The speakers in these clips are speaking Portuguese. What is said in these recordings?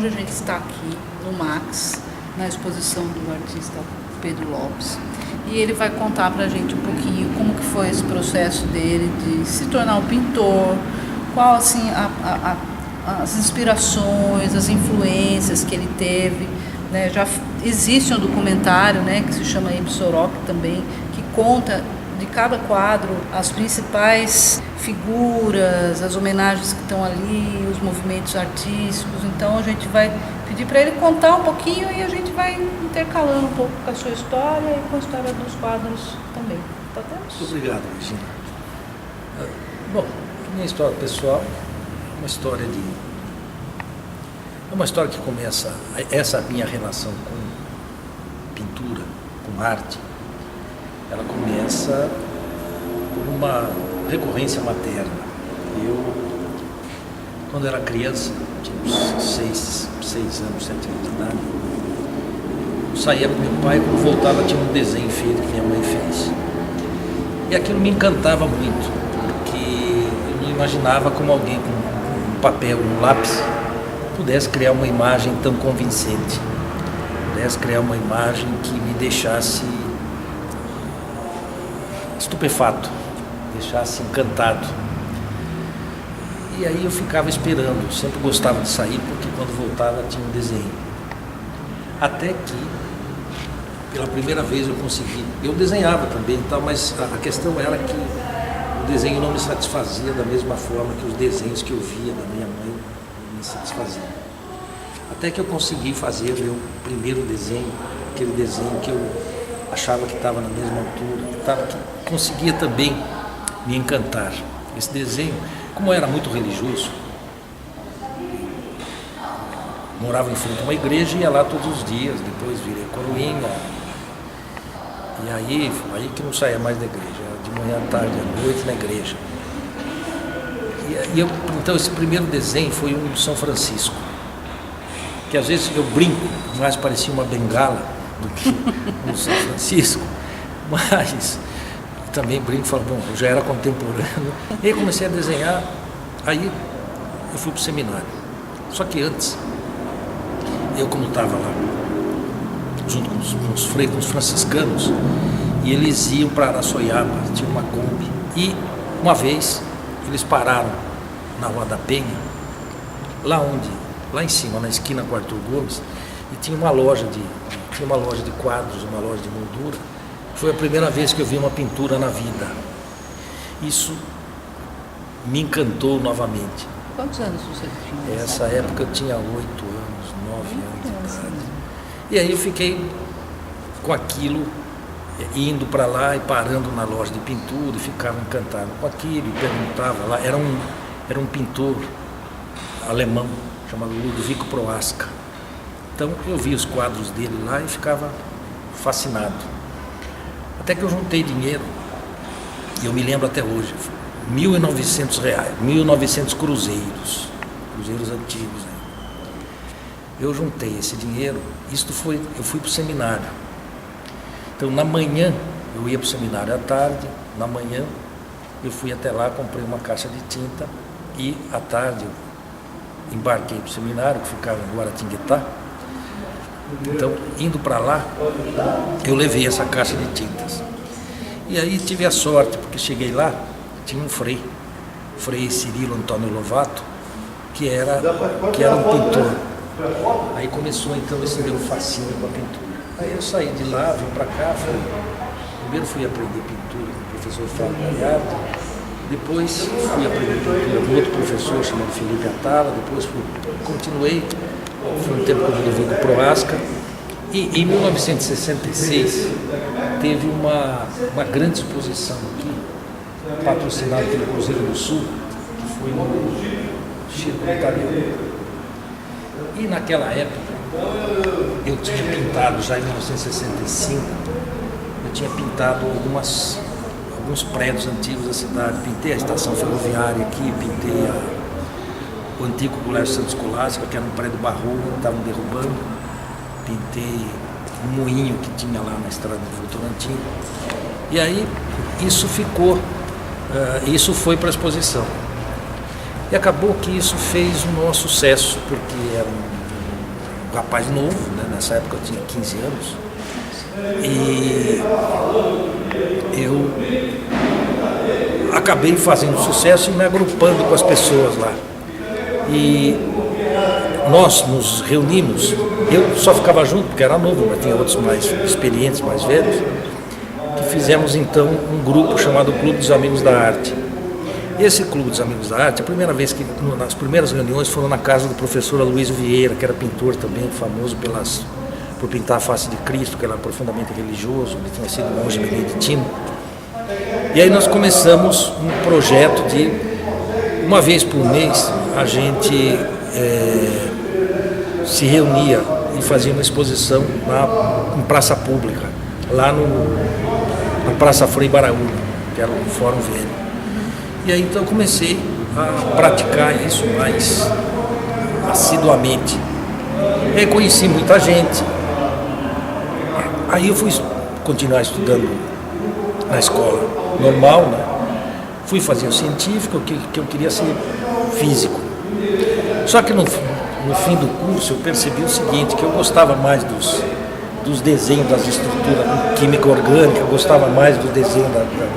hoje a gente está aqui no Max, na exposição do artista Pedro Lopes, e ele vai contar para a gente um pouquinho como que foi esse processo dele de se tornar um pintor, qual assim as inspirações, as influências que ele teve, né? Já existe um documentário, né, que se chama Ipsorok também, que conta de cada quadro as principais figuras, as homenagens que estão ali, os movimentos artísticos. Então a gente vai pedir para ele contar um pouquinho e a gente vai intercalando um pouco com a sua história e com a história dos quadros também. Podemos? Muito obrigado, Virginia. Bom, minha história pessoal, uma história que começa, essa minha relação com pintura, com arte, ela começa por uma recorrência materna. Eu, quando era criança, tinha uns 6 anos, 7 anos de idade, eu saía com meu pai, quando voltava tinha um desenho feito que minha mãe fez. E aquilo me encantava muito, porque eu não imaginava como alguém com um papel, um lápis, pudesse criar uma imagem tão convincente, pudesse criar uma imagem que me deixasse estupefato, deixasse encantado. E aí eu ficava esperando, sempre gostava de sair, porque quando voltava tinha um desenho. Até que, pela primeira vez eu consegui, eu desenhava também e tal, mas a questão era que o desenho não me satisfazia da mesma forma que os desenhos que eu via da minha mãe me satisfaziam. Até que eu consegui fazer o meu primeiro desenho, aquele desenho que eu achava que estava na mesma altura, que conseguia também me encantar. Esse desenho, como eu era muito religioso, morava em frente a uma igreja e ia lá todos os dias, depois virei coroinha, e aí que não saía mais da igreja, de manhã à tarde, à noite na igreja. Então esse primeiro desenho foi um São Francisco, que às vezes eu brinco, mais parecia uma bengala do que um São Francisco, mas também brinco e falo, bom, eu já era contemporâneo. E aí comecei a desenhar, aí eu fui para o seminário. Só que antes, eu como estava lá, junto com os franciscanos, e eles iam para Araçoiaba, tinha uma Kombi, e uma vez eles pararam na Rua da Penha, lá em cima, na esquina com o Arthur Gomes, e tinha uma loja de quadros, uma loja de moldura. Foi a primeira vez que eu vi uma pintura na vida. Isso me encantou novamente. Quantos anos você tinha? Nessa época eu tinha 8 anos, 9 anos de idade. E aí eu fiquei com aquilo, indo para lá e parando na loja de pintura, e ficava encantado com aquilo, e perguntava lá. Era um pintor alemão, chamado Ludovico Prohaska. Então eu vi os quadros dele lá e ficava fascinado. Até que eu juntei dinheiro, e eu me lembro até hoje, R$1.900, 1.900 cruzeiros antigos. Eu juntei esse dinheiro, eu fui para o seminário. Então na manhã eu ia para o seminário à tarde, na manhã eu fui até lá, comprei uma caixa de tinta e à tarde eu embarquei para o seminário, que ficava em Guaratinguetá. Então, indo para lá, eu levei essa caixa de tintas. E aí tive a sorte, porque cheguei lá, tinha um Frei Cirilo Antônio Lovato, que era um pintor. Aí começou então esse meu fascínio com a pintura. Aí eu saí de lá, vim para cá, primeiro fui aprender pintura com o professor Fábio Galhardo, depois fui aprender pintura com outro professor chamado Felipe Atala, depois continuei. Foi um tempo com o Ludovico Prohaska, e em 1966 teve uma grande exposição aqui, patrocinada pelo Cruzeiro do Sul, que foi no Chico Italiano. E naquela época, eu tinha pintado, já em 1965, eu tinha pintado alguns prédios antigos da cidade, pintei a estação ferroviária aqui, pintei o antigo Colégio Santo Escolástico, que era um prédio barroco, estavam derrubando. Pintei um moinho que tinha lá na estrada do Votorantim. E aí isso ficou, isso foi para a exposição. E acabou que isso fez um maior sucesso, porque era rapaz novo, né? Nessa época eu tinha 15 anos, e eu acabei fazendo sucesso e me agrupando com as pessoas lá. E nós nos reunimos, eu só ficava junto porque era novo, mas tinha outros mais experientes, mais velhos, que fizemos então um grupo chamado Clube dos Amigos da Arte. Esse Clube dos Amigos da Arte, a primeira vez que, nas primeiras reuniões, foram na casa do professor Aloysio Vieira, que era pintor também, famoso por pintar a face de Cristo, que era profundamente religioso, ele tinha sido monge beneditino. E aí nós começamos um projeto de, uma vez por mês, a gente se reunia e fazia uma exposição em praça pública, lá na Praça Frei Baraúna, que era o Fórum Velho. E aí então eu comecei a praticar isso mais assiduamente. E aí conheci muita gente. Aí eu fui continuar estudando na escola normal, né? Fui fazer o científico, que eu queria ser físico. Só que no fim do curso eu percebi o seguinte, que eu gostava mais dos desenhos das estruturas química orgânica, eu gostava mais do desenho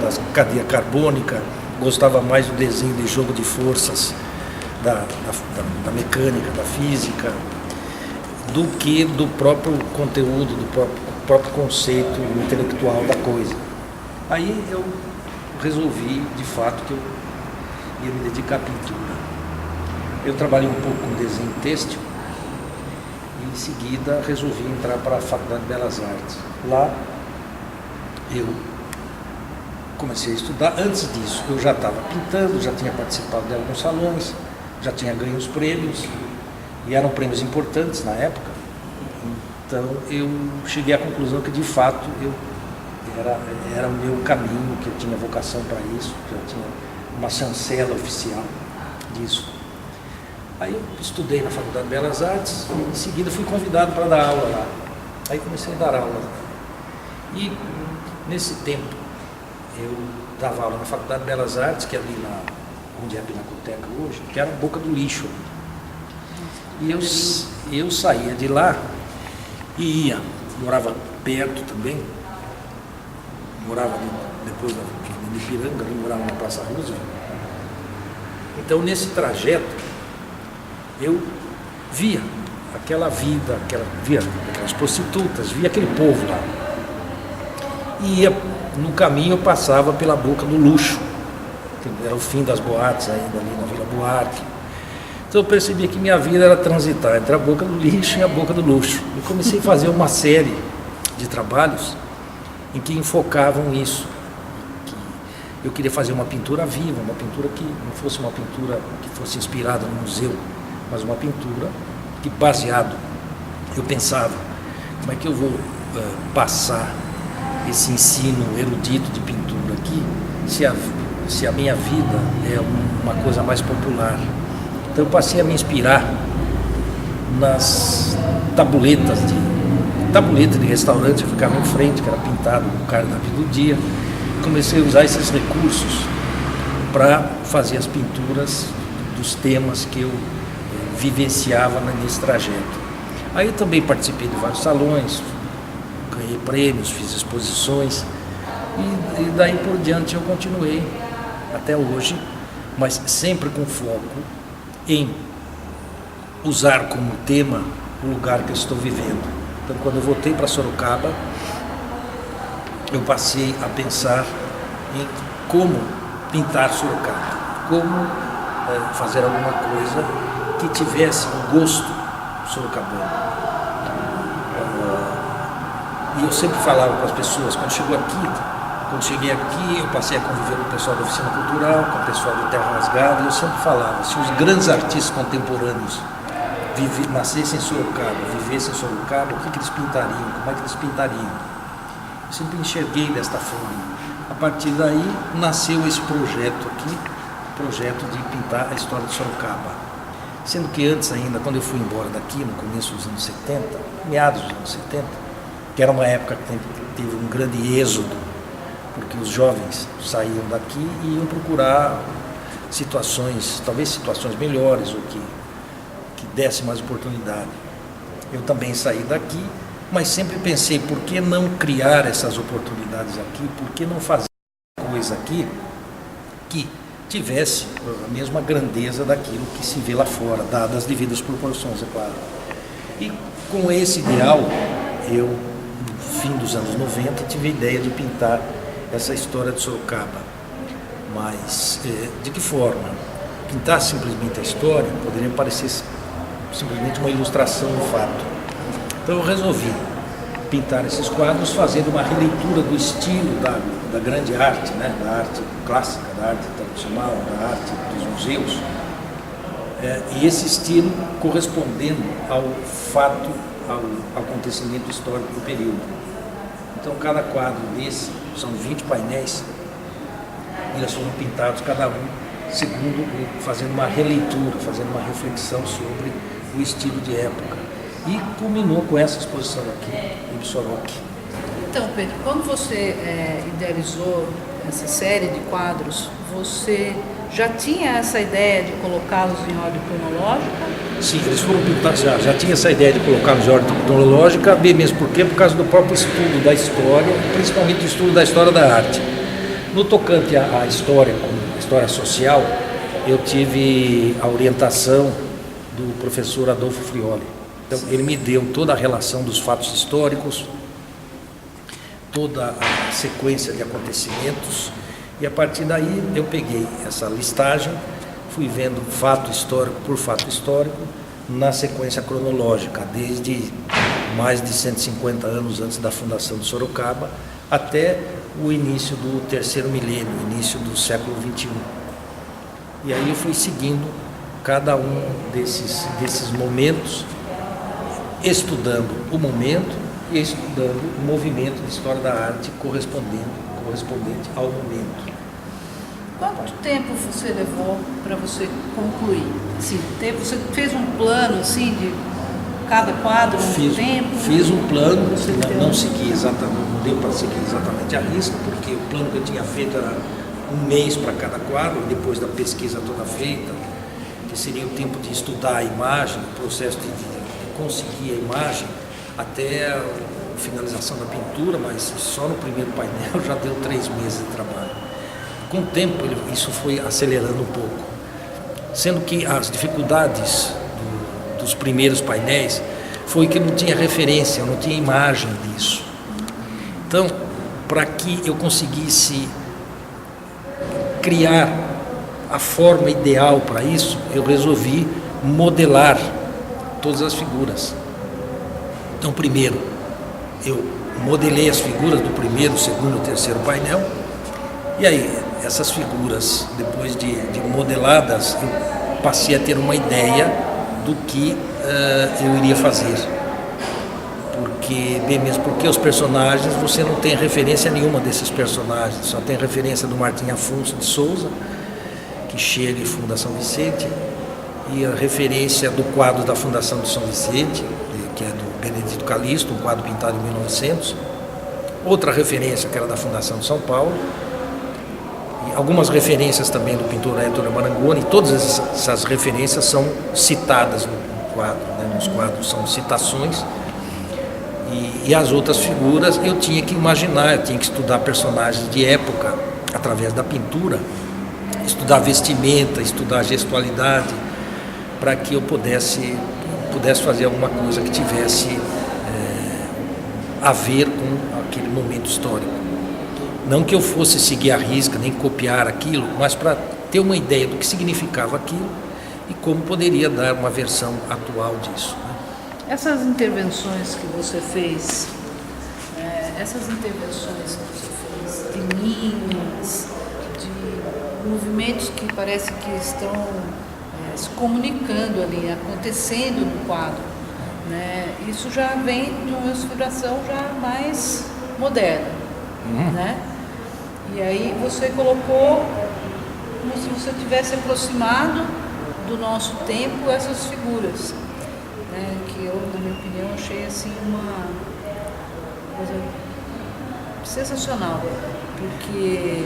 das cadeia carbônica, gostava mais do desenho de jogo de forças, da mecânica, da física, do que do próprio conteúdo, do próprio conceito intelectual da coisa. Aí eu resolvi, de fato, que eu ia me dedicar à pintura. Eu trabalhei um pouco com desenho têxtil e, em seguida, resolvi entrar para a Faculdade de Belas Artes. Lá, eu comecei a estudar. Antes disso, eu já estava pintando, já tinha participado de alguns salões, já tinha ganho os prêmios, e eram prêmios importantes na época. Então, eu cheguei à conclusão que, de fato, era o meu caminho, que eu tinha vocação para isso, que eu tinha uma chancela oficial disso. Aí eu estudei na Faculdade de Belas Artes e, em seguida, fui convidado para dar aula lá. Aí comecei a dar aula. E, nesse tempo, eu dava aula na Faculdade de Belas Artes, que é ali onde é a Pinacoteca hoje, que era a Boca do Lixo. E eu saía de lá e ia, morava perto também, morava ali, depois da Ipiranga, ali morava na Praça Roosevelt. Então, nesse trajeto, eu via aquela vida, via aquelas prostitutas, via aquele povo lá. E ia, no caminho eu passava pela Boca do Luxo, que era o fim das boates ainda ali na Vila Buarque. Então eu percebi que minha vida era transitar entre a Boca do Lixo e a Boca do Luxo. E comecei a fazer uma série de trabalhos em que enfocavam isso. Que eu queria fazer uma pintura viva, uma pintura que não fosse uma pintura que fosse inspirada no museu, mas uma pintura que, baseado, eu pensava, como é que eu vou passar esse ensino erudito de pintura aqui, se a minha vida é uma coisa mais popular. Então eu passei a me inspirar nas tabuletas de restaurante, eu ficava em frente, que era pintado no cardápio do dia. Comecei a usar esses recursos para fazer as pinturas dos temas que eu vivenciava nesse trajeto. Aí eu também participei de vários salões, ganhei prêmios, fiz exposições e daí por diante eu continuei até hoje, mas sempre com foco em usar como tema o lugar que eu estou vivendo. Então, quando eu voltei para Sorocaba, eu passei a pensar em como pintar Sorocaba, como fazer alguma coisa que tivesse um gosto sorocabano. E eu sempre falava para as pessoas, quando cheguei aqui, eu passei a conviver com o pessoal da Oficina Cultural, com o pessoal do Terra Rasgada, e eu sempre falava, se os grandes artistas contemporâneos nascessem em Sorocaba, vivessem em Sorocaba, o que eles pintariam, como é que eles pintariam? Eu sempre enxerguei desta forma. A partir daí, nasceu esse projeto aqui, o projeto de pintar a história de Sorocaba. Sendo que antes ainda, quando eu fui embora daqui, no começo dos anos 70, meados dos anos 70, que era uma época que teve um grande êxodo, porque os jovens saíam daqui e iam procurar situações, talvez situações melhores, ou que desse mais oportunidade. eu também saí daqui, mas sempre pensei, por que não criar essas oportunidades aqui? Por que não fazer coisa aqui que tivesse a mesma grandeza daquilo que se vê lá fora, dadas as devidas proporções, é claro. E com esse ideal, eu, no fim dos anos 90, tive a ideia de pintar essa história de Sorocaba. Mas, de que forma? Pintar simplesmente a história poderia parecer simplesmente uma ilustração do fato. Então eu resolvi pintar esses quadros fazendo uma releitura do estilo da grande arte, né? Da arte clássica, da arte tradicional, da arte dos museus. E esse estilo correspondendo ao fato, ao acontecimento histórico do período. Então cada quadro desse, são 20 painéis, e eles foram pintados cada um fazendo uma releitura, fazendo uma reflexão sobre o estilo de época. E culminou com essa exposição aqui, em Ibsoroc. Então, Pedro, quando você idealizou essa série de quadros, você já tinha essa ideia de colocá-los em ordem cronológica? Sim, eles foram pintados, já tinha essa ideia de colocá-los em ordem cronológica, bem mesmo porque por causa do próprio estudo da história, principalmente o estudo da história da arte. No tocante à história, como história social, eu tive a orientação do professor Adolfo Frioli. Então, ele me deu toda a relação dos fatos históricos, toda a sequência de acontecimentos, e a partir daí eu peguei essa listagem, fui vendo fato histórico por fato histórico, na sequência cronológica, desde mais de 150 anos antes da fundação de Sorocaba, até o início do terceiro milênio, início do século XXI. E aí eu fui seguindo cada um desses momentos, estudando o momento e estudando o movimento de história da arte correspondente ao momento. Quanto tempo você levou para você concluir? Assim, você fez um plano assim, de cada quadro, tempo? Fiz um plano, não segui exatamente, não deu para seguir exatamente a risca, porque o plano que eu tinha feito era um mês para cada quadro, depois da pesquisa toda feita, que seria o tempo de estudar a imagem, o processo de conseguir a imagem até a finalização da pintura, mas só no primeiro painel já deu 3 meses de trabalho. Com o tempo isso foi acelerando um pouco, sendo que as dificuldades dos primeiros painéis foi que eu não tinha referência, eu não tinha imagem disso. Então, para que eu conseguisse criar a forma ideal para isso, eu resolvi modelar todas as figuras. Então, primeiro, eu modelei as figuras do primeiro, segundo e terceiro painel, e aí, essas figuras, depois de modeladas, eu passei a ter uma ideia do que eu iria fazer. Bem mesmo porque os personagens, você não tem referência nenhuma desses personagens, só tem referência do Martim Afonso de Souza, que chega em Fundação Vicente, e a referência do quadro da Fundação de São Vicente, que é do Benedito Calixto, um quadro pintado em 1900, outra referência que era da Fundação de São Paulo, e algumas referências também do pintor Héctor Marangoni. Todas essas referências são citadas no quadro, né? Nos quadros são citações, e as outras figuras eu tinha que imaginar, eu tinha que estudar personagens de época através da pintura, estudar vestimenta, estudar gestualidade, para que eu pudesse fazer alguma coisa que tivesse a ver com aquele momento histórico. Não que eu fosse seguir a risca, nem copiar aquilo, mas para ter uma ideia do que significava aquilo e como poderia dar uma versão atual disso. Essas intervenções que você fez, de linhas, de movimentos que parece que estão se comunicando ali, acontecendo no quadro, né? Isso já vem de uma inspiração já mais moderna, né? E aí você colocou como se você tivesse aproximado do nosso tempo essas figuras, né? Que eu, na minha opinião, achei assim uma coisa sensacional, porque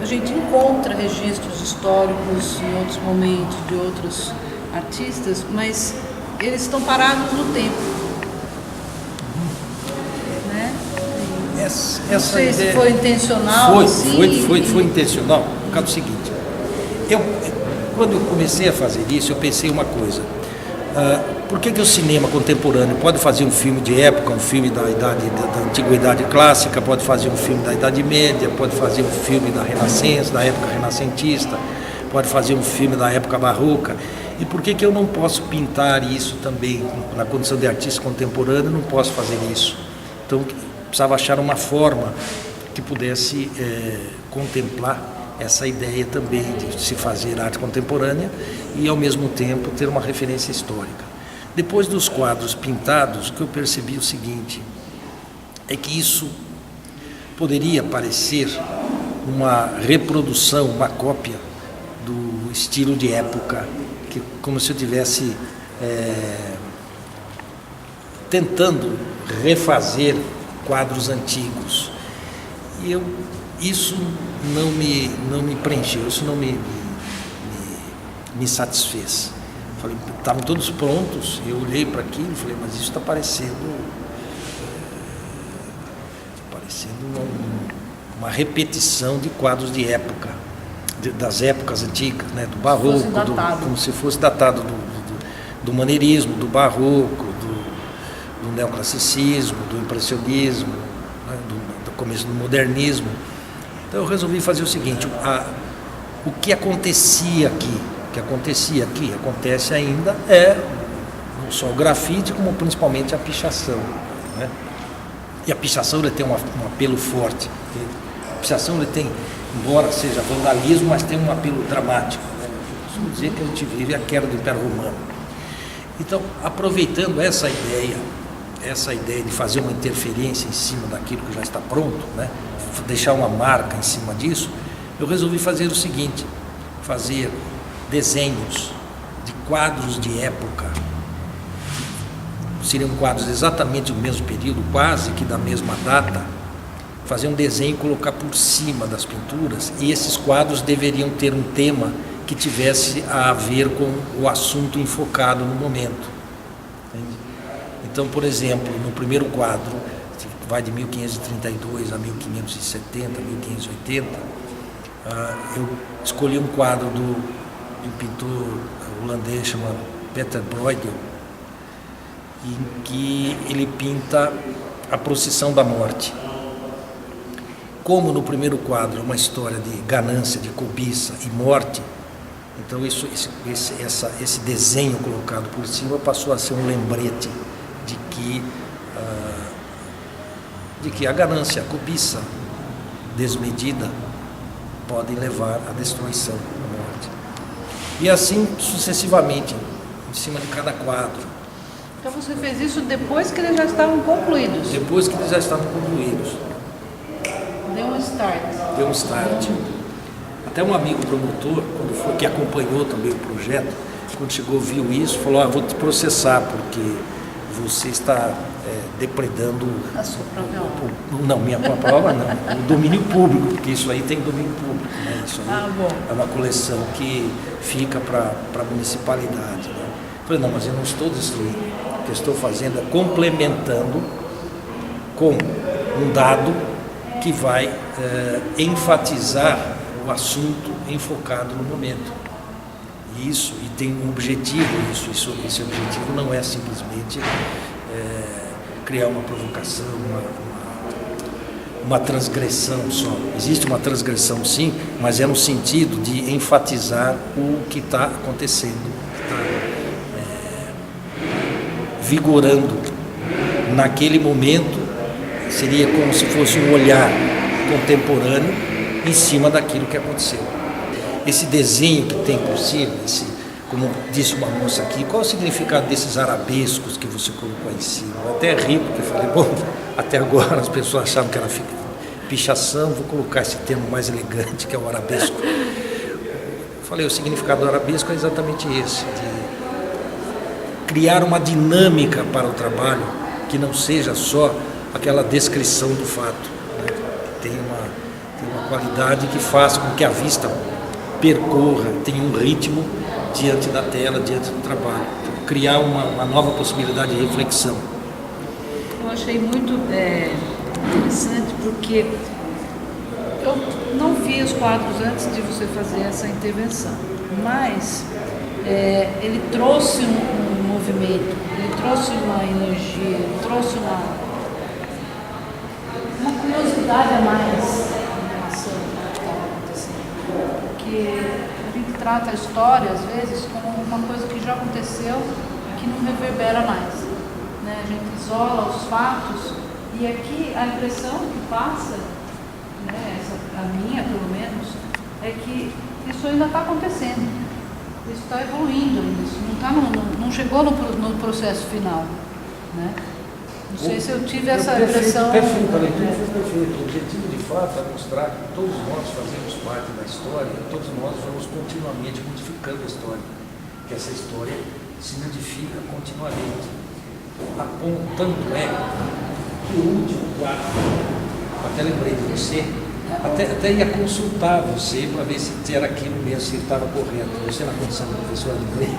a gente encontra registros históricos em outros momentos de outros artistas, mas eles estão parados no tempo. Né? Não sei ideia se foi intencional. Foi intencional. Por causa do seguinte, quando eu comecei a fazer isso, eu pensei uma coisa. Por que o cinema contemporâneo pode fazer um filme de época, um filme da antiguidade clássica, pode fazer um filme da Idade Média, pode fazer um filme da Renascença, da época renascentista, pode fazer um filme da época barroca, e por que eu não posso pintar isso também na condição de artista contemporâneo? Não posso fazer isso. Então precisava achar uma forma que pudesse contemplar essa ideia também de se fazer arte contemporânea e ao mesmo tempo ter uma referência histórica. Depois dos quadros pintados, o que eu percebi é o seguinte, é que isso poderia parecer uma reprodução, uma cópia do estilo de época, como se eu estivesse tentando refazer quadros antigos. E isso não me preencheu, isso não me satisfez. Falei, estavam todos prontos, eu olhei para aquilo e falei, mas isso está parecendo uma repetição de quadros de época, das épocas antigas, né? Do barroco, como se fosse datado do maneirismo, do barroco, do neoclassicismo, do impressionismo, né? do começo do modernismo. Então eu resolvi fazer o seguinte, o que acontecia aqui, acontece ainda, não só o grafite, como principalmente a pichação. Né? E a pichação ele tem um apelo forte. A pichação ele tem, embora seja vandalismo, mas tem um apelo dramático. Né? Costumo dizer que a gente vive a queda do Império Romano. Então, aproveitando essa ideia de fazer uma interferência em cima daquilo que já está pronto, né? Deixar uma marca em cima disso, eu resolvi fazer o seguinte, fazer desenhos de quadros de época, seriam quadros exatamente do mesmo período, quase que da mesma data, fazer um desenho e colocar por cima das pinturas, e esses quadros deveriam ter um tema que tivesse a ver com o assunto enfocado no momento. Entende? Então, por exemplo, no primeiro quadro, vai de 1532 a 1570, 1580, eu escolhi um quadro de um pintor holandês chamado Peter Bruegel, em que ele pinta a procissão da morte. Como no primeiro quadro é uma história de ganância, de cobiça e morte, então esse desenho colocado por cima passou a ser um lembrete de que a ganância, a cobiça desmedida podem levar à destruição, à morte. E assim sucessivamente, em cima de cada quadro. Então você fez isso depois que eles já estavam concluídos? Depois que eles já estavam concluídos. Deu um start. Deu um start. Até um amigo promotor, que acompanhou também o projeto, quando chegou, viu isso, falou, vou te processar, porque você está depredando... A sua própria obra. Não, minha própria obra não. O domínio público, porque isso aí tem domínio público. Né? Isso aí é uma coleção que fica para a municipalidade. Né? Eu falei, não, mas eu não estou destruindo. O que eu estou fazendo é complementando com um dado que vai enfatizar o assunto enfocado no momento. E tem um objetivo, esse objetivo não é simplesmente criar uma provocação, uma transgressão só. Existe uma transgressão sim, mas é no sentido de enfatizar o que está acontecendo, que está vigorando naquele momento. Seria como se fosse um olhar contemporâneo em cima daquilo que aconteceu. Esse desenho que tem por cima, como disse uma moça aqui, qual é o significado desses arabescos que você colocou aí em cima? Eu até ri, porque falei, bom, até agora as pessoas achavam que era pichação, vou colocar esse termo mais elegante, que é o arabesco. Falei, o significado do arabesco é exatamente esse, de criar uma dinâmica para o trabalho, que não seja só aquela descrição do fato, né? Tem uma qualidade que faça com que a vista percorra, tenha um ritmo diante da tela, diante do trabalho. Criar uma nova possibilidade de reflexão. Eu achei muito interessante porque eu não vi os quadros antes de você fazer essa intervenção, mas ele trouxe um movimento, ele trouxe uma energia, ele trouxe uma curiosidade a mais em relação ao que estava acontecendo. Porque a gente trata a história, às vezes, como uma coisa que já aconteceu e que não reverbera mais. Né? A gente isola os fatos e aqui a impressão que passa, né, a minha pelo menos, é que isso ainda está acontecendo. Isso está evoluindo ainda, isso não chegou no processo final. Né? Não sei se eu tive essa impressão. Perfeito, a leitura foi perfeita. O objetivo, de fato, é mostrar que todos nós fazemos parte da história e todos nós vamos continuamente modificando a história. Que essa história se modifica continuamente. Apontando que o último quadro, até lembrei de você, até ia consultar você para ver se era aquilo mesmo, se ele estava correto. Você, na condição de professora de inglês,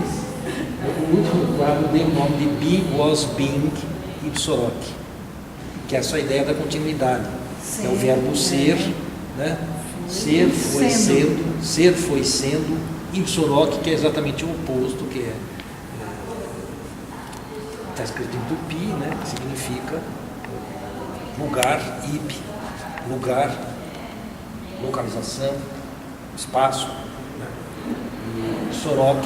o último quadro deu o nome de Be, Was, Being, Ipsorok, que é essa ideia da continuidade. É o verbo ser, né? Ser foi sendo, ser foi sendo, Ipsorok, que é exatamente o oposto, que está escrito em tupi, né? Que significa lugar, ip, lugar, localização, espaço, né? E sorok,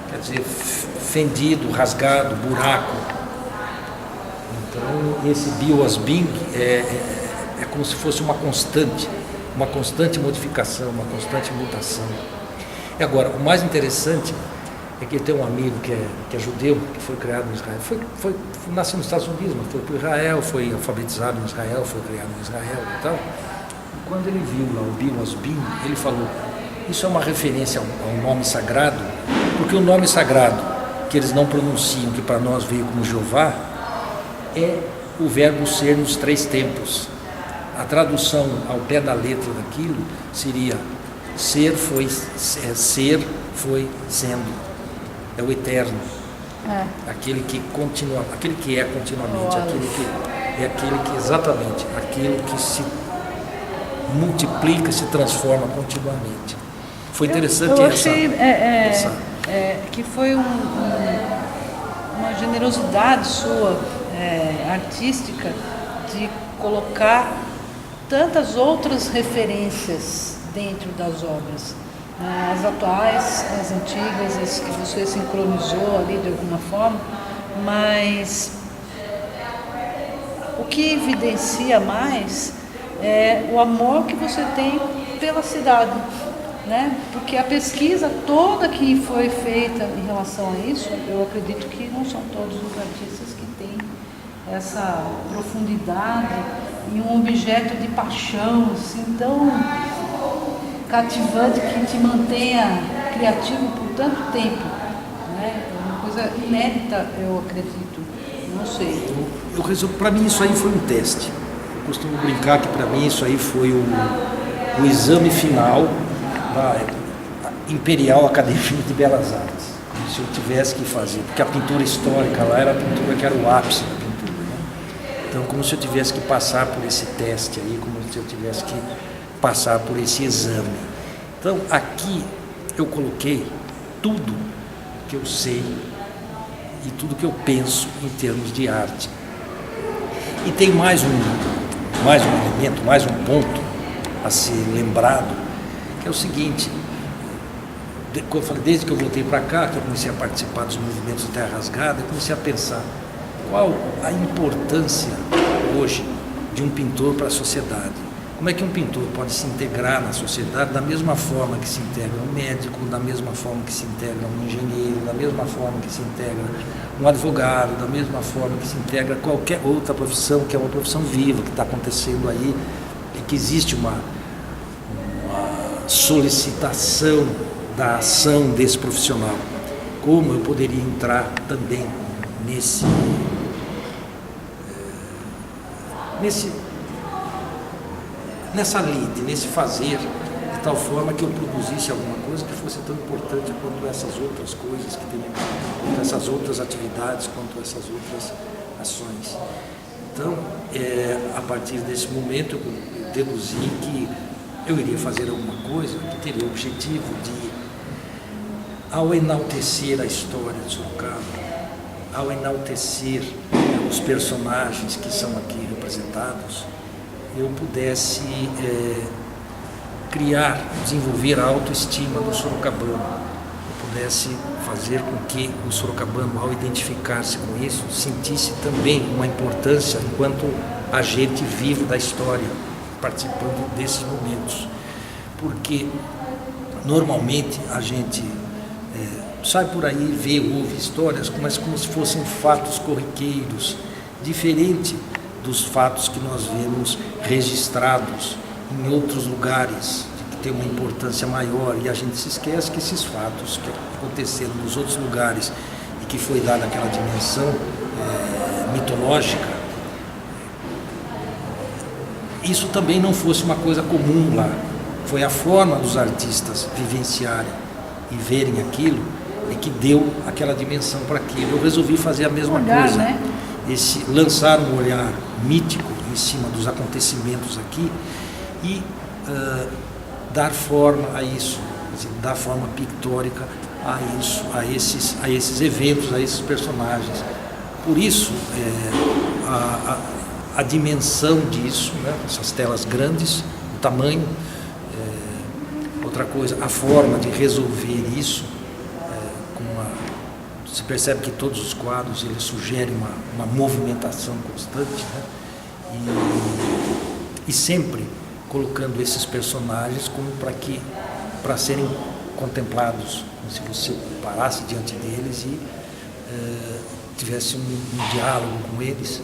quer dizer fendido, rasgado, buraco. Então, esse biosbing é como se fosse uma constante modificação, uma constante mutação. E agora, o mais interessante é que tem um amigo que é judeu, que foi criado em Israel, nasceu nos Estados Unidos, mas foi para Israel, foi alfabetizado em Israel, foi criado em Israel e tal. E quando ele viu lá o biosbing, ele falou, isso é uma referência ao nome sagrado, porque o nome sagrado que eles não pronunciam, que para nós veio como Jeová, é o verbo ser nos 3 tempos. A tradução ao pé da letra daquilo seria ser foi sendo. É o eterno. Aquele que continua, aquele que é continuamente, aquele que exatamente, aquilo que se multiplica, se transforma continuamente. Foi interessante eu achei que foi uma generosidade sua, artística, de colocar tantas outras referências dentro das obras, as atuais, as antigas, as que você sincronizou ali de alguma forma, mas o que evidencia mais é o amor que você tem pela cidade, né? Porque a pesquisa toda que foi feita em relação a isso, eu acredito que não são todos os artistas que têm essa profundidade em um objeto de paixão assim tão cativante, que te mantenha criativo por tanto tempo, né? É uma coisa inédita, eu acredito. Não sei. Para mim isso aí foi um teste. Eu costumo brincar que para mim isso aí foi o exame final da Imperial Academia de Belas Artes. Como se eu tivesse que fazer, porque a pintura histórica lá era a pintura que era o ápice da pintura, né? Então, como se eu tivesse que passar por esse teste aí, como se eu tivesse que passar por esse exame. Então, aqui eu coloquei tudo que eu sei e tudo que eu penso em termos de arte. E tem mais um elemento, mais um ponto a ser lembrado, que é o seguinte: como eu falei, desde que eu voltei para cá, que eu comecei a participar dos movimentos de Terra Rasgada, eu comecei a pensar qual a importância hoje de um pintor para a sociedade. Como é que um pintor pode se integrar na sociedade da mesma forma que se integra um médico, da mesma forma que se integra um engenheiro, da mesma forma que se integra um advogado, da mesma forma que se integra qualquer outra profissão, que é uma profissão viva, que está acontecendo aí, e que existe uma solicitação da ação desse profissional. Como eu poderia entrar também nessa lide, nesse fazer, de tal forma que eu produzisse alguma coisa que fosse tão importante quanto essas outras coisas que tem aqui, quanto essas outras atividades, quanto essas outras ações. Então, a partir desse momento, eu deduzi que eu iria fazer alguma coisa que teria o objetivo de, ao enaltecer a história de Sorocaba, ao enaltecer os personagens que são aqui representados, eu pudesse criar, desenvolver a autoestima do sorocabano, eu pudesse fazer com que o sorocabano, ao identificar-se com isso, sentisse também uma importância enquanto agente vivo da história, participando desses momentos. Porque normalmente a gente sai por aí, vê, ouve histórias, mas como se fossem fatos corriqueiros, diferente dos fatos que nós vemos registrados em outros lugares, que tem uma importância maior, e a gente se esquece que esses fatos que aconteceram nos outros lugares e que foi dada aquela dimensão mitológica, isso também não fosse uma coisa comum lá. Foi a forma dos artistas vivenciarem e verem aquilo e que deu aquela dimensão para aquilo. Eu resolvi fazer a mesma coisa, né? Lançar um olhar mítico em cima dos acontecimentos aqui e dar forma a isso, dizer, dar forma pictórica a isso, a esses eventos, a esses personagens. Por isso, a dimensão disso, né? Essas telas grandes, o tamanho, outra coisa, a forma de resolver isso, se percebe que todos os quadros eles sugerem uma movimentação constante, né? E sempre colocando esses personagens como para serem contemplados, como se você parasse diante deles e tivesse um diálogo com eles.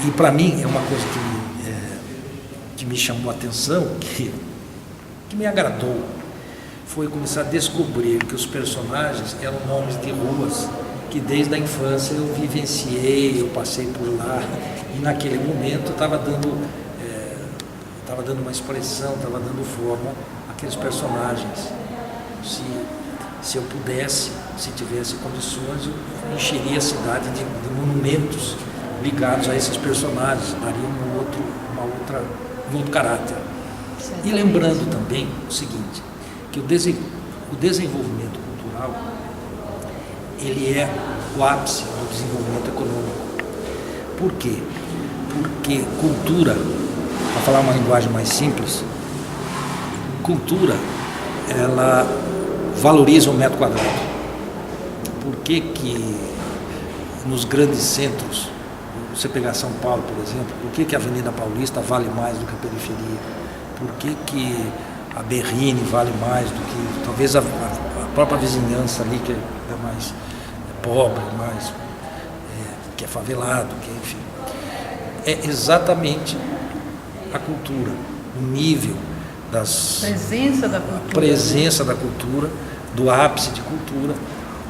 E para mim é uma coisa que me chamou a atenção, que me agradou, foi começar a descobrir que os personagens eram nomes de ruas que desde a infância eu vivenciei, eu passei por lá, e naquele momento estava dando uma expressão, estava dando forma àqueles personagens. Se eu pudesse, se tivesse condições, eu encheria a cidade de monumentos ligados a esses personagens, daria um outro caráter. E lembrando também o seguinte, que o desenvolvimento cultural, ele é o ápice do desenvolvimento econômico. Por quê? Porque cultura, para falar uma linguagem mais simples, cultura, ela valoriza o metro quadrado. Por que nos grandes centros, você pegar São Paulo, por exemplo, por que a Avenida Paulista vale mais do que a periferia? Por que a Berrine vale mais do que talvez a própria vizinhança ali, que é mais pobre, que é favelado, que enfim. É exatamente a cultura, o nível presença da cultura, do ápice de cultura,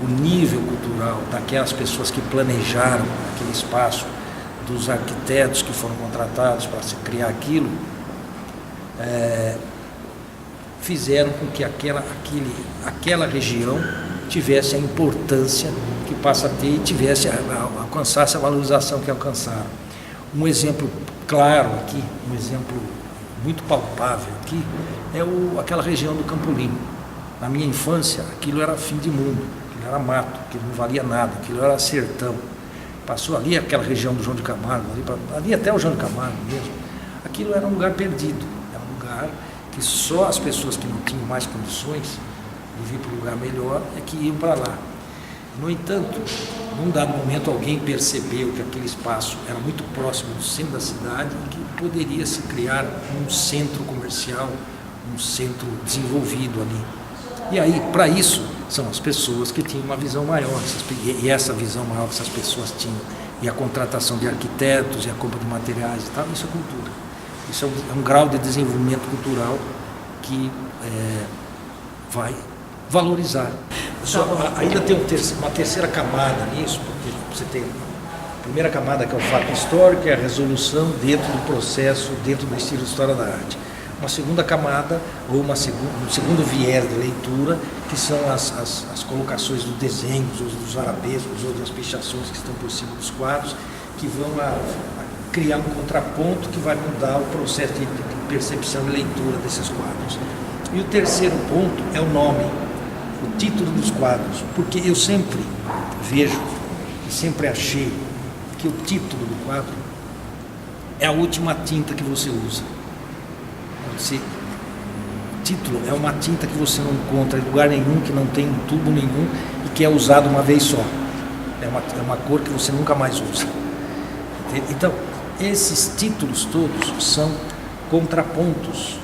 o nível cultural daquelas pessoas que planejaram aquele espaço, dos arquitetos que foram contratados para se criar aquilo, fizeram com que aquela região tivesse a importância que passa a ter e alcançasse a valorização que alcançaram. Um exemplo claro aqui, um exemplo muito palpável aqui, é aquela região do Campolim. Na minha infância, aquilo era fim de mundo, aquilo era mato, aquilo não valia nada, aquilo era sertão. Passou ali aquela região do João de Camargo, ali até o João de Camargo mesmo. Aquilo era um lugar perdido, era um lugar que só as pessoas que não tinham mais condições de vir para um lugar melhor é que iam para lá. No entanto, num dado momento alguém percebeu que aquele espaço era muito próximo do centro da cidade e que poderia se criar um centro comercial, um centro desenvolvido ali. E aí, para isso, são as pessoas que tinham uma visão maior, e essa visão maior que essas pessoas tinham, e a contratação de arquitetos, e a compra de materiais e tal, isso é cultura. Isso é um grau de desenvolvimento cultural que vai valorizar. Ainda tem uma terceira camada nisso, porque você tem a primeira camada, que é o fato histórico, é a resolução dentro do processo, dentro do estilo de história da arte. uma segunda camada ou um segundo viés de leitura, que são as colocações dos desenhos, ou dos arabescos, ou das pichações que estão por cima dos quadros, que vão a criar um contraponto que vai mudar o processo de percepção e leitura desses quadros. E o terceiro ponto é o nome, o título dos quadros, porque eu sempre vejo e sempre achei que o título do quadro é a última tinta que você usa. O título é uma tinta que você não encontra em lugar nenhum, que não tem tubo nenhum e que é usado uma vez só. É uma cor que você nunca mais usa. Então, esses títulos todos são contrapontos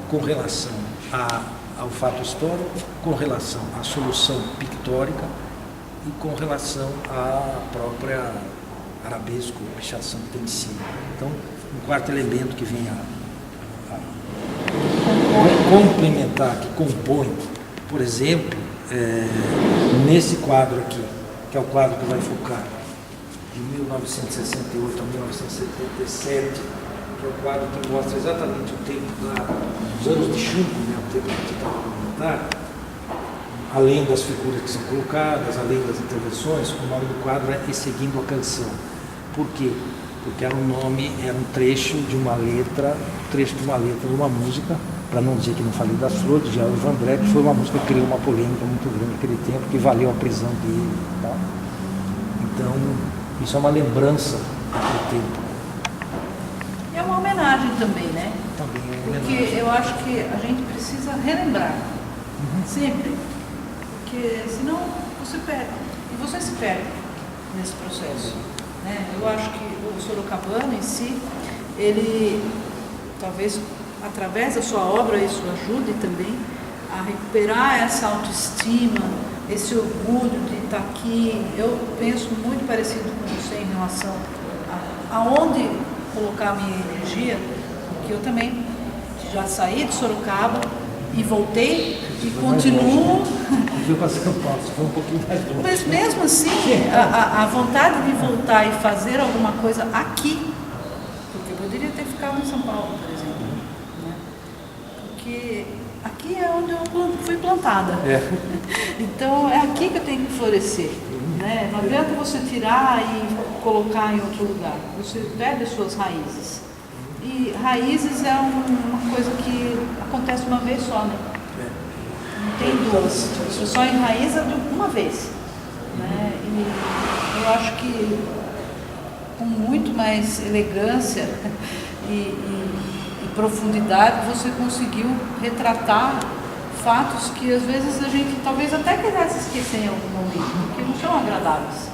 com relação ao fato histórico, com relação à solução pictórica e com relação à própria arabesco, pichação que tem em cima. Então, um quarto elemento que vem a complementar, que compõe, por exemplo, nesse quadro aqui, que é o quadro que vai focar de 1968 a 1977, que é o quadro que mostra exatamente o tempo dos anos de chumbo, né, o tempo que está complementar, além das figuras que são colocadas, além das intervenções. O nome do quadro é E Seguindo a Canção. Por quê? Porque era um trecho de uma letra de uma música, para não dizer que não falei das Flores, de Alves Vandré, que foi uma música que criou uma polêmica muito grande naquele tempo, que valeu a prisão dele e tal. Então, isso é uma lembrança do tempo. E é uma homenagem também, né? Também é uma Porque homenagem. eu acho que a gente precisa relembrar, sempre, porque senão você perde, e você se perde nesse processo, né? Eu acho que o sorocabano em si, ele, talvez através da sua obra, isso ajude também a recuperar essa autoestima, esse orgulho de estar aqui. Eu penso muito parecido com você em relação a aonde colocar a minha energia, porque eu também já saí de Sorocaba e voltei e continuo. Eu passei São Paulo, foi um pouquinho mais longe. Mas mesmo assim, a vontade de voltar e fazer alguma coisa aqui, porque eu poderia ter ficado em São Paulo, por exemplo, né? Porque aqui é onde eu fui plantada. Então é aqui que eu tenho que florescer, né? Não adianta você tirar e colocar em outro lugar, você perde as suas raízes. E raízes é uma coisa que acontece uma vez só, né? Não tem duas, você só enraiza de uma vez, né? E eu acho que com muito mais elegância e profundidade você conseguiu retratar fatos que às vezes a gente talvez até quisesse esquecer em algum momento, porque não são agradáveis,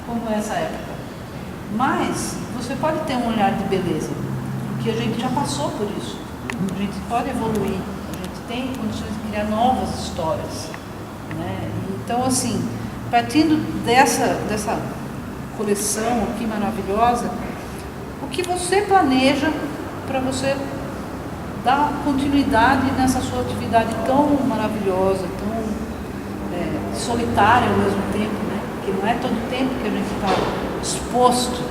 como essa época. Mas você pode ter um olhar de beleza, porque a gente já passou por isso, a gente pode evoluir, tem condições de criar novas histórias, né? Então, assim, partindo dessa coleção aqui maravilhosa, o que você planeja para você dar continuidade nessa sua atividade tão maravilhosa, tão solitária ao mesmo tempo, né? Porque não é todo tempo que a gente está exposto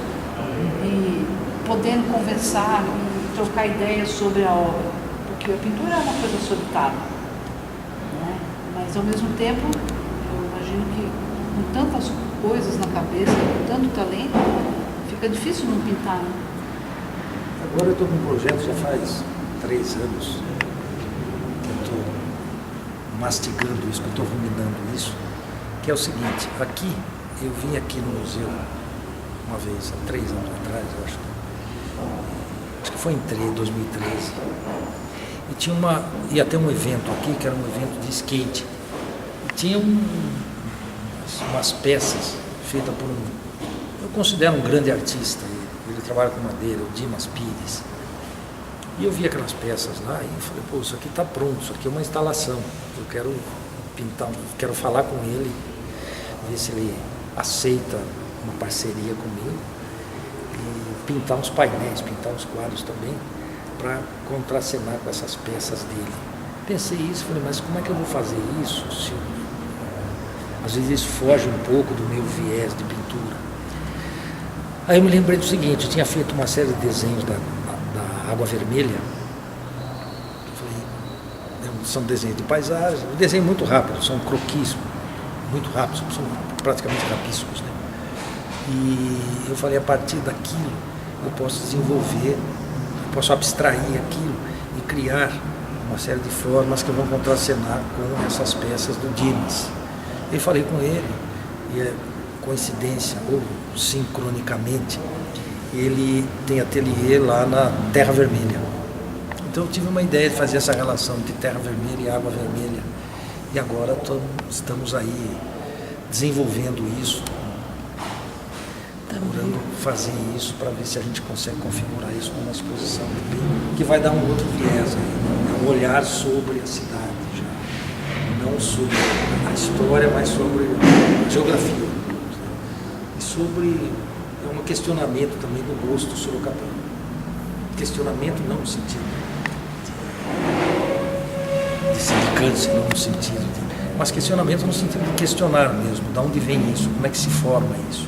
e podendo conversar e trocar ideias sobre a obra. Porque a pintura é uma coisa solitária, né? Mas ao mesmo tempo, eu imagino que com tantas coisas na cabeça, com tanto talento, fica difícil não pintar, né? Agora eu estou com um projeto já faz 3 anos, que eu estou mastigando isso, que eu estou ruminando isso, que é o seguinte: aqui, eu vim aqui no museu uma vez, há 3 anos atrás, eu acho que foi em 2013. E ia ter um evento aqui, que era um evento de skate. E tinha umas peças feitas por eu considero um grande artista, ele trabalha com madeira, o Dimas Pires. E eu vi aquelas peças lá e falei, pô, isso aqui está pronto, isso aqui é uma instalação. Eu quero pintar, quero falar com ele, ver se ele aceita uma parceria comigo e pintar uns painéis, pintar uns quadros também, para contracenar com essas peças dele. Pensei isso, falei, mas como é que eu vou fazer isso se às vezes isso foge um pouco do meu viés de pintura? Aí eu me lembrei do seguinte: eu tinha feito uma série de desenhos da Água Vermelha são desenhos de paisagem, um desenho muito rápido, são croquis muito rápidos, são praticamente rabiscos, né? E eu falei, a partir daquilo eu posso desenvolver, eu posso abstrair aquilo e criar uma série de formas que vão contracenar com essas peças do Dimas. Eu falei com ele, e é coincidência ou sincronicamente, ele tem ateliê lá na Terra Vermelha. Então eu tive uma ideia de fazer essa relação entre Terra Vermelha e Água Vermelha. E agora estamos aí desenvolvendo isso, procurando fazer isso para ver se a gente consegue configurar isso numa exposição que vai dar um outro viés aí, um olhar sobre a cidade já, não sobre a história, mas sobre a geografia e sobre um questionamento também do gosto sorocabano. Questionamento não no sentido de sindicância, não no sentido de, mas questionamento no sentido de questionar mesmo, de onde vem isso, como é que se forma isso.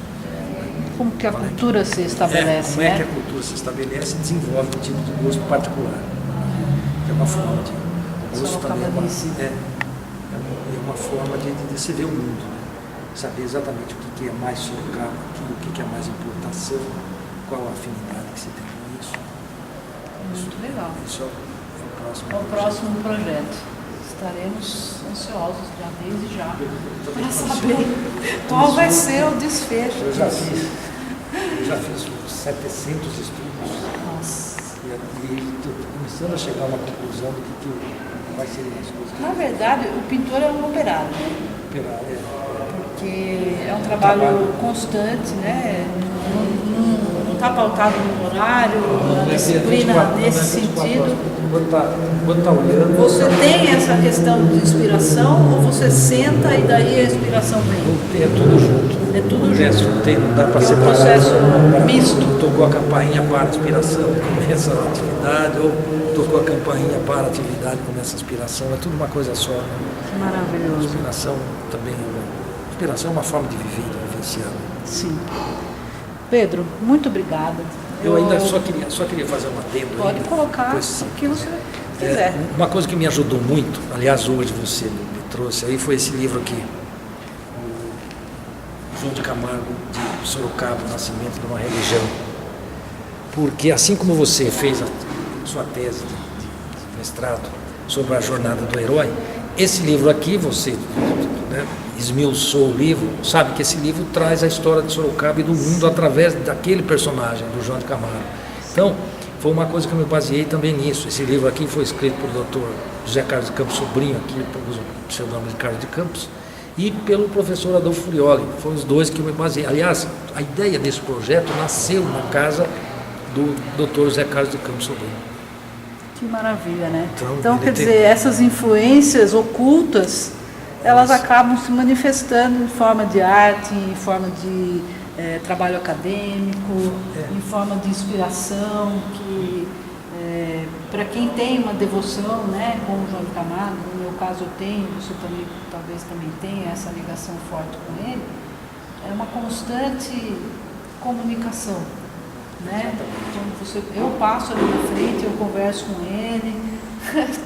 Como que a cultura se estabelece, como é que a cultura se estabelece e desenvolve um tipo de gosto particular. Que é uma forma de gosto também, é uma forma de se ver o mundo, né? Saber exatamente o que é mais Sorocaba, o que é mais importação, qual a afinidade que se tem com isso. Muito legal. Isso é o próximo projeto. Estaremos ansiosos já desde já para saber qual vai ser o desfecho. Eu já fiz 700 estudos. Nossa. E estou começando a chegar a uma conclusão do que vai ser as coisas. Na verdade, o pintor é um operário, né? Operário, porque é um trabalho constante, né? Não está pautado no horário, na disciplina nesse sentido. Quando está olhando... Você tem essa questão de inspiração ou você senta e daí a inspiração vem? É tudo junto. É tudo junto. Não dá para separar. É um processo misto. Tocou a campainha para a inspiração, começa a atividade, ou tocou a campainha para a atividade, começa a inspiração. É tudo uma coisa só. Né? Maravilhoso. Inspiração também inspiração é uma forma de viver, de vivenciar. Sim. Pedro, muito obrigada. Eu ainda só queria fazer uma adendo. Pode colocar o que você quiser. Uma coisa que me ajudou muito, aliás, hoje você me trouxe aí, foi esse livro aqui. O João de Camargo, de Sorocaba, o Nascimento de uma Religião. Porque assim como você fez a sua tese de mestrado sobre a jornada do herói, esse livro aqui, você, né, esmiuçou o livro, sabe que esse livro traz a história de Sorocaba e do mundo através daquele personagem, do João de Camargo. Então, foi uma coisa que eu me baseei também nisso. Esse livro aqui foi escrito por Dr. José Carlos de Campos Sobrinho, aqui pelo pseudônimo de Carlos de Campos, e pelo professor Adolfo Furioli. Foram os dois que eu me baseei. Aliás, a ideia desse projeto nasceu na casa do Dr. José Carlos de Campos Sobrinho. Que maravilha, né? Então quer dizer, essas influências ocultas, elas acabam se manifestando em forma de arte, em forma de trabalho acadêmico, em forma de inspiração, que para quem tem uma devoção, né, como o João de Camargo, no meu caso eu tenho, você também, talvez também tenha essa ligação forte com ele, é uma constante comunicação. Né? Então eu passo ali na frente, eu converso com ele,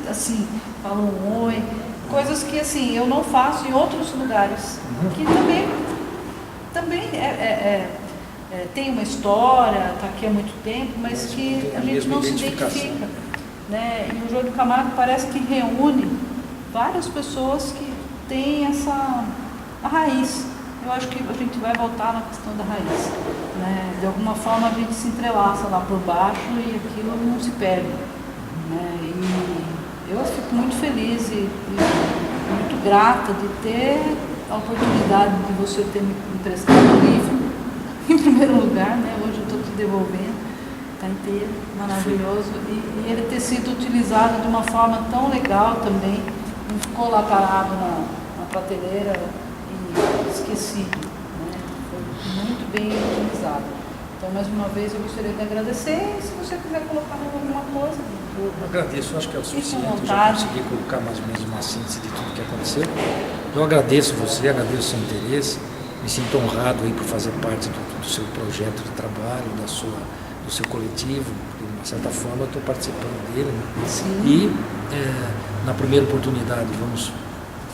assim, falo um oi, coisas que assim eu não faço em outros lugares, que também tem uma história, está aqui há muito tempo, mas que a gente não se identifica. Né? E o João de Camargo parece que reúne várias pessoas que têm a raiz. Eu acho que a gente vai voltar na questão da raiz. Né? De alguma forma a gente se entrelaça lá por baixo e aquilo não se perde. Né? E eu fico muito feliz e muito grata de ter a oportunidade de você ter me emprestado o livro, em primeiro lugar, né? Hoje eu estou te devolvendo, está inteiro, maravilhoso, e ele ter sido utilizado de uma forma tão legal também, não ficou lá parado na prateleira e esquecido, né? Foi muito bem utilizado. Então, mais uma vez, eu gostaria de agradecer, e se você quiser colocar alguma coisa... Eu agradeço, acho que é o suficiente, eu já consegui colocar mais ou menos uma síntese de tudo que aconteceu. Eu agradeço você, agradeço o seu interesse, me sinto honrado aí por fazer parte do seu projeto de trabalho, do seu coletivo, de uma certa forma eu estou participando dele, né? Sim. E na primeira oportunidade,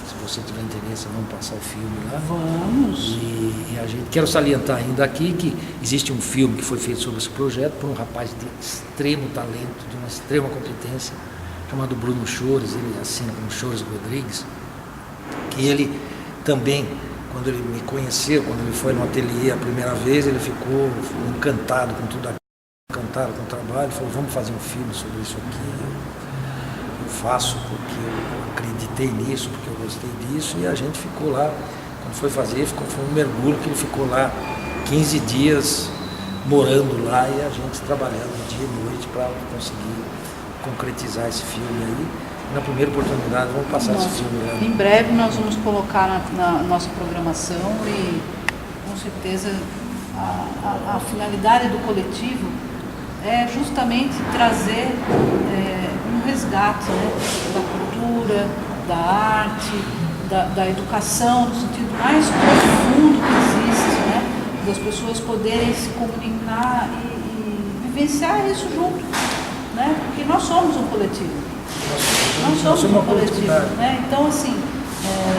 se você tiver interesse, vamos passar o filme lá. Vamos. E a gente, quero salientar ainda aqui que existe um filme que foi feito sobre esse projeto por um rapaz de extremo talento, de uma extrema competência, chamado Bruno Chores, ele assina como Chores Rodrigues, que ele também, quando ele me conheceu, quando ele foi no ateliê a primeira vez, ele ficou encantado com tudo aquilo, encantado com o trabalho, falou, vamos fazer um filme sobre isso aqui. Eu faço porque eu acreditei nisso, porque eu gostei disso, e a gente ficou lá, quando foi fazer, foi um mergulho que ele ficou lá 15 dias morando lá e a gente trabalhando dia e noite para conseguir concretizar esse filme aí. E na primeira oportunidade vamos passar esse filme lá. Em breve nós vamos colocar na nossa programação e com certeza a finalidade do coletivo é justamente trazer um resgate, né, da cultura, da arte, da educação, no sentido mais profundo que existe, né, das pessoas poderem se comunicar e vivenciar isso junto, né, porque nós somos um coletivo. Nós somos um coletivo, né? Então, assim,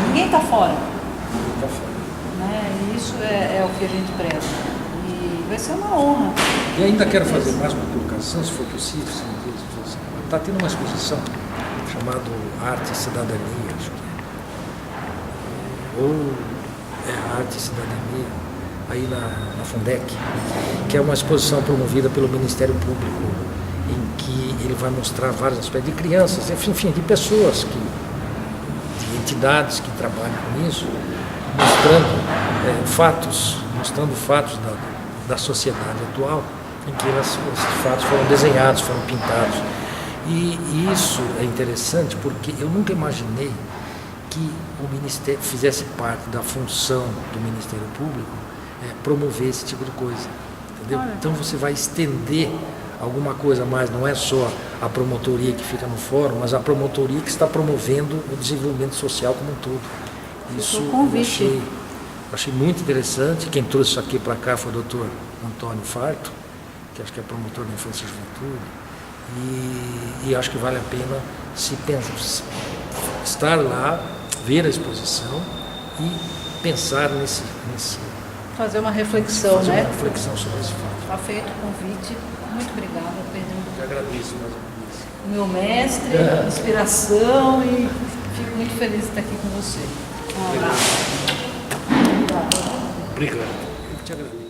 ninguém está fora. Né? E isso é o que a gente preza. E vai ser uma honra. E ainda quero fazer mais uma colocação, se for possível. Está tendo uma exposição chamada Arte e Cidadania, acho que é. Ou Arte e Cidadania, aí na Fundec, que é uma exposição promovida pelo Ministério Público, em que ele vai mostrar vários aspectos de crianças, enfim, de pessoas, de entidades que trabalham com isso, mostrando fatos da sociedade atual, em que esses fatos foram desenhados, foram pintados. E isso é interessante porque eu nunca imaginei que o Ministério fizesse parte da função do Ministério Público promover esse tipo de coisa, entendeu? Então você vai estender alguma coisa a mais, não é só a promotoria que fica no fórum, mas a promotoria que está promovendo o desenvolvimento social como um todo. Isso eu achei muito interessante. Quem trouxe isso aqui para cá foi o Dr. Antônio Farto, que acho que é promotor da Infância e Juventude, e acho que vale a pena estar lá, ver a exposição e pensar nesse fazer uma reflexão, fazer né? uma reflexão sobre esse fato. Está feito o convite. Muito obrigada, Pedro. Eu agradeço mais uma vez. Meu mestre, inspiração, e fico muito feliz de estar aqui com você. Um abraço. Obrigado. Eu te agradeço.